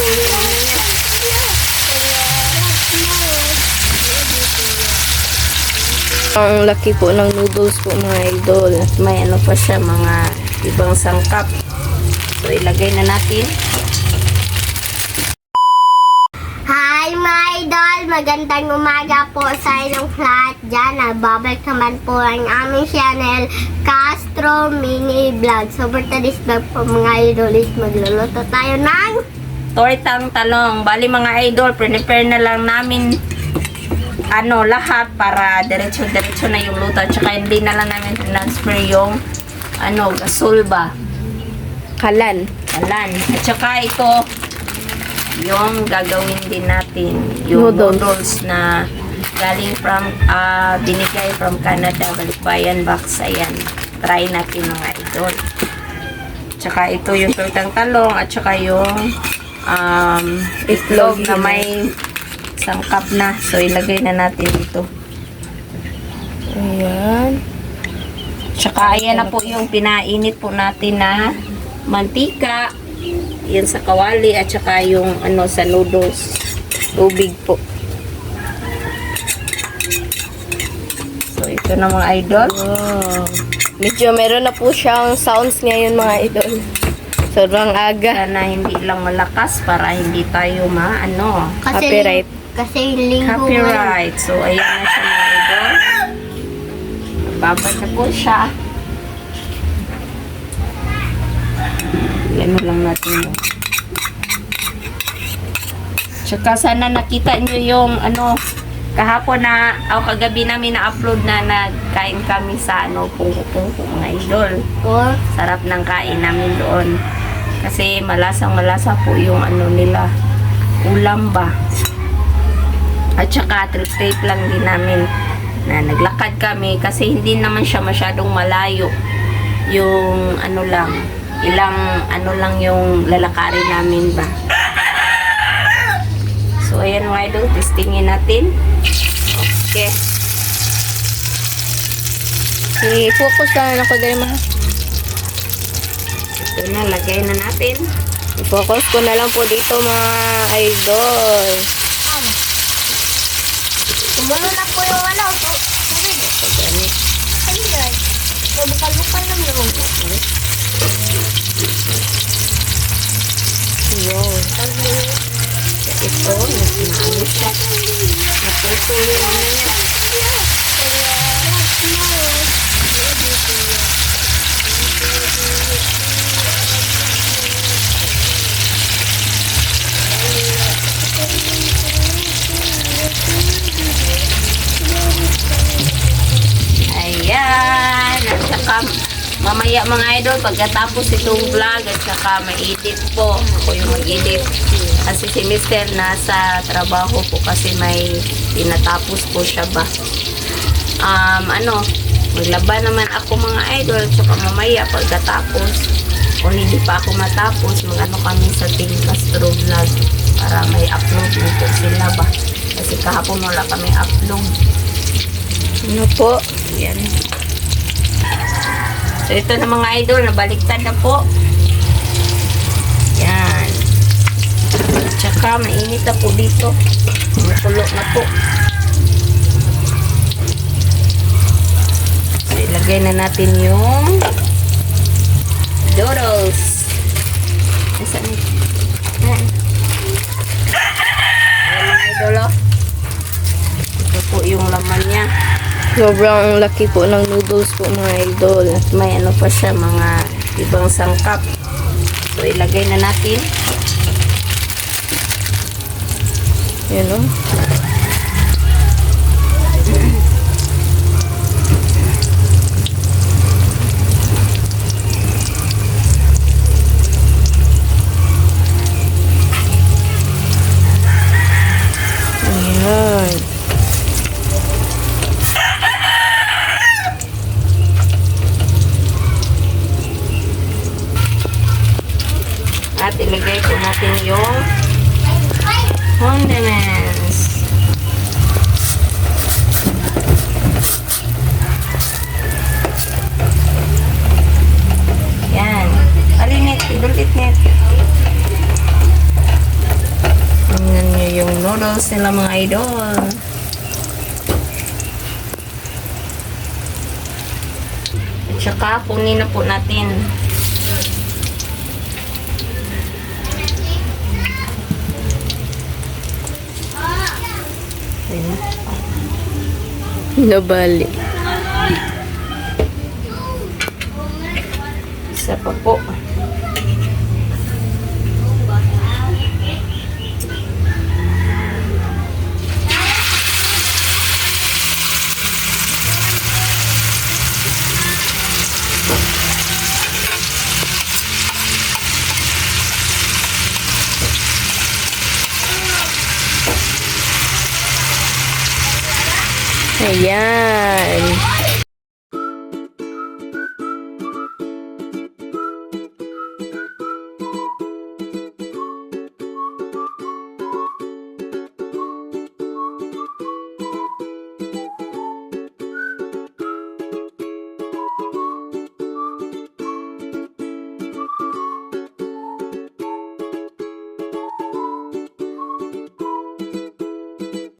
tuloy mamaya. Ang laki po ng noodles po mga idol. At may ano pa siya, mga ibang sangkap. So ilagay na natin. Hi mga idol! Magandang umaga po sa inyong lahat dyan. Nagbabalik naman po ang aming channel, Castro Mini Vlog. So for today's vlog po mga idol is magluluto tayo ng Tortang talong. Bali mga idol, prepare na lang namin lahat para diretso-diretso na yung luto. Tsaka hindi na lang namin transfer yung gasol ba? Kalan. At tsaka ito yung gagawin din natin yung noodles na galing from binigay from Canada, Balikbayan box. Ayan, try natin mga idol. Tsaka ito yung tortang talong at tsaka yung itlog na may sangkap na. So ilagay na natin dito. Ayan. Tsaka ayan na po yung pinainit po natin na mantika. Yan sa kawali at saka yung sa noodles. Tubig po. So ito na mga idol. Wow. Medyo meron na po siyang sounds ngayon mga idol. Sobrang aga. Sana hindi lang malakas para hindi tayo copyright. Kasi linggo Copyright. So ayan na siya mga idol. Babad na po siya. Ano lang natin yun. Tsaka sana nakita nyo yung kahapon na kagabi namin na-upload na nagkain kami sa pungko-pungko mga idol. Sarap ng kain namin doon. Kasi malasang-malasa po yung nila. Ulam ba. At saka trip lang din namin na naglakad kami kasi hindi naman siya masyadong malayo. Yung ilang lang yung lalakarin namin ba. So ayan mga idol, testingin natin. Okay. I-focus lang ako dali mga. Ito na, lagay na natin. I-focus ko na lang po dito mga idol. Tumulo na po yung tubig. Ayun. Bukal-bukal lang naman po. Wow. Ito, naano siya. Natutuloy mamaya. Ayan. At saka mamaya mga idol, pagkatapos itong vlog at saka ma-edit po. Ako yung mag-edit. Kasi si Mr. nasa trabaho po kasi may tinatapos po siya ba. Maglaba naman ako mga idol. At saka mamaya pagkatapos, kung hindi pa ako matapos, kami sa Team Castro Vlog para may upload nito sila ba. Kasi kahapon wala kami upload. Po? Yan. So, ito na mga idol, nabaliktad na po. Yan. Tsaka, mainit na po dito. Makulo na po. So, ilagay na natin yung noodles. Nasaan ito? Ayan mga idol, oh. Ito po yung laman niya. Sobrang laki po ng noodles po mga idol. At may pa siya, mga ibang sangkap. So ilagay na natin. Yun o. Ayan. At ilagay po natin yung condiments. Yan. Palinit, idulit net. noodles nila mga idol. At saka kunin na po natin. Nabali. Isa pa po. Ayan.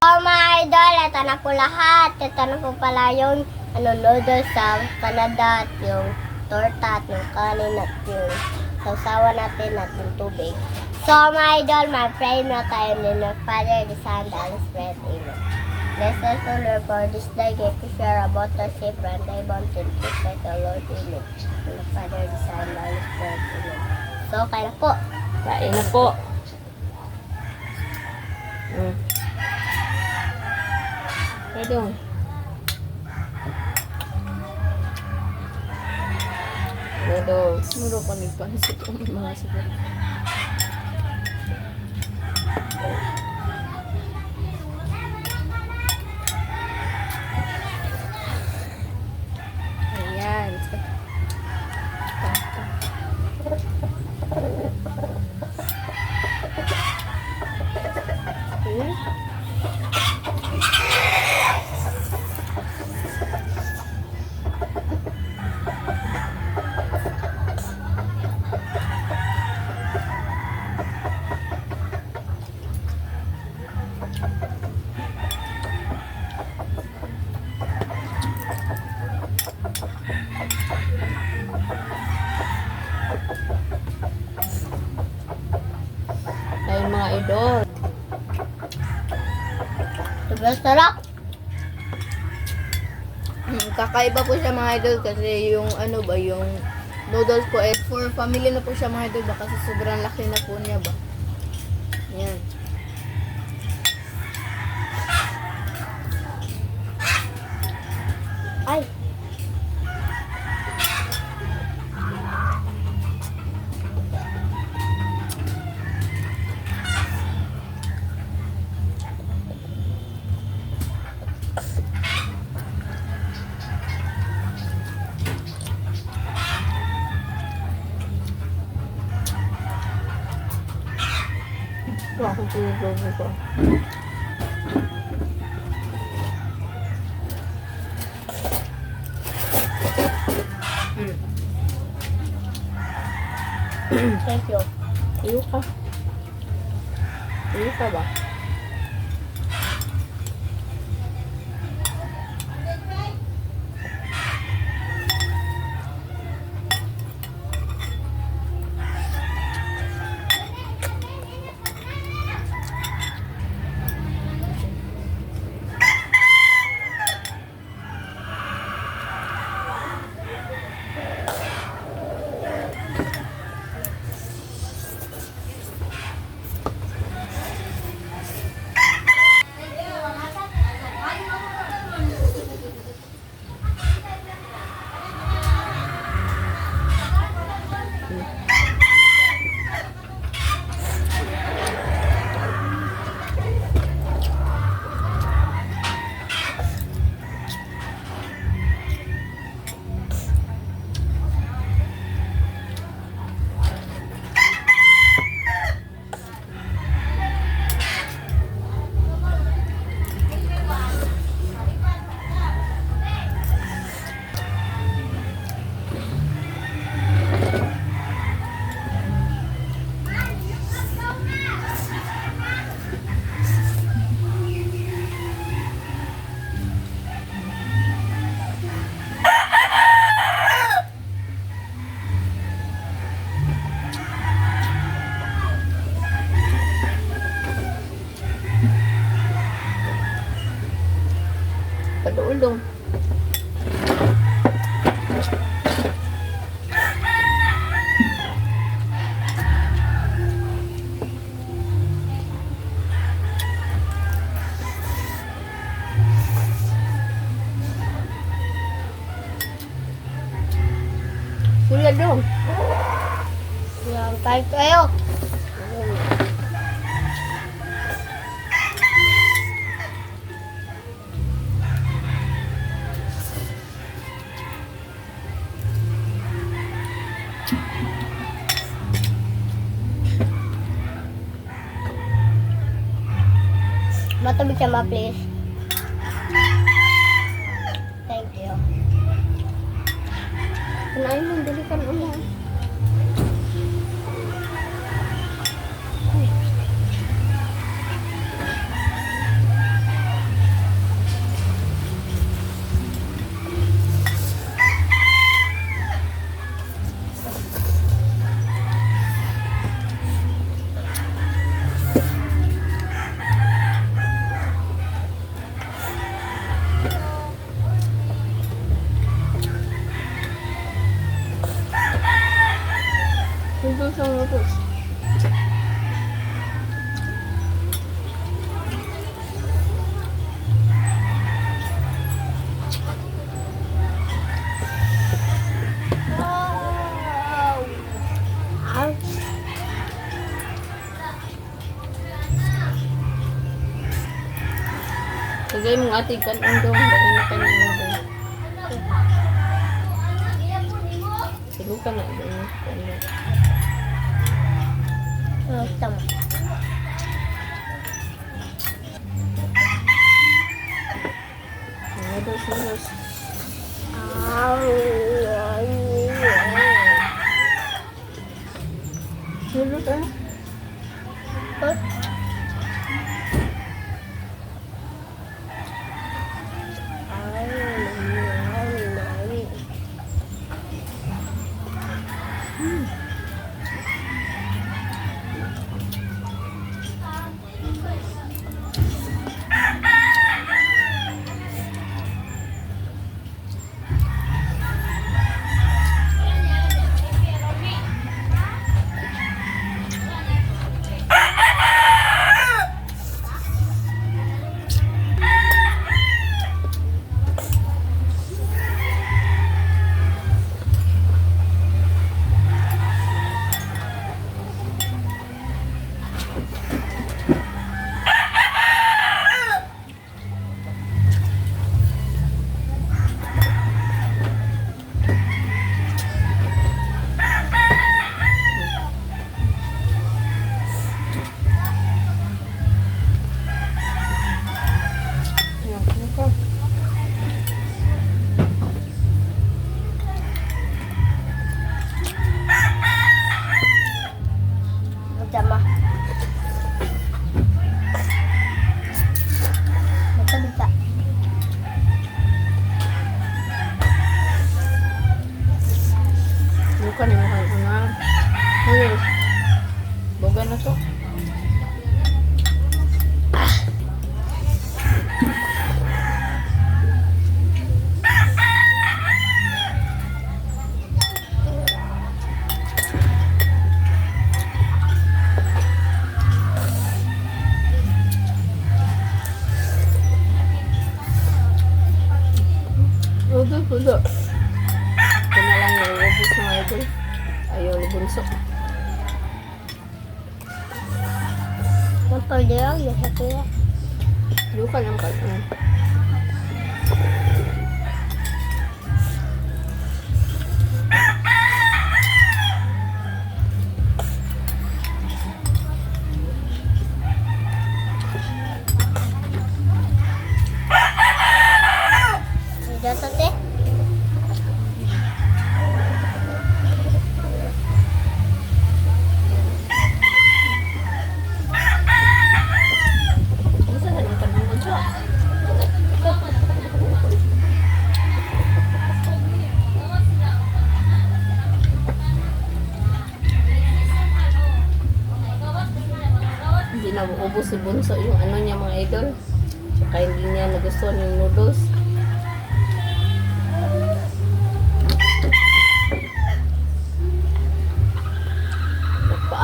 Oh my idol, ito na po lahat. Ito na po pala yung noodles sa Canada at yung torta at yung kanin at yung sausawa natin at yung tubig. So my idol, pray na tayo ni the Father, the Son, the Holy Spirit. Amen. Bless us, O Lord, for this day. Give to share about us, safe and thy bounty. Keep us, O Lord. Amen. In the Father, the Son, the Holy Spirit. Amen. So, kaya na po. Kain na po. Ito. Noodles. Muro pa ni pansit ang mga siguro. Ayan. Ayun mga idol. Sobrang sarap. Kakaiba po siya mga idol kasi yung ano ba, yung noodles po eh for family na po siya mga idol ba kasi sobrang laki na po niya ba. Yan. Ay. Ako po yung ko. Thank you. Iyo ka. Iyo ka ba? dong. Kuya dong. Yan, kahit kayo. Matabi siya ma, please. Thank you. Kunain mo, dali ka na. Ito sa noodles. Sagay mong ating kanong dong. Dali na ka ng dong. Sigo ka na. Dali na ka ng Tama. noodles. Noodles ah. Tama. Matabi ka. Bukan yang makan unang. Noodles. Boga na to. Udo. Ito na lang nauubos ng idol. Ayaw bunso. Motor dia, ya satu ya. Luka lang ka. Jatuh teh. Masa na yung tanong bunso? Hindi na maubos si bunso yung ano niya mga idol. Tsaka hindi niya nagustuhan yung noodles.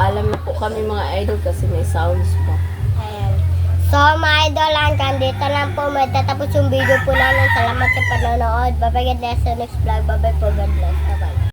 Paalam na po kami mga idol kasi may sounds pa. Ayan. So, mga idol, hanggang dito lang po. Magtatapos yung video po namin. Salamat sa panonood. Bye-bye, God bless. Sa next vlog. Bye-bye po. God bless. Bye-bye.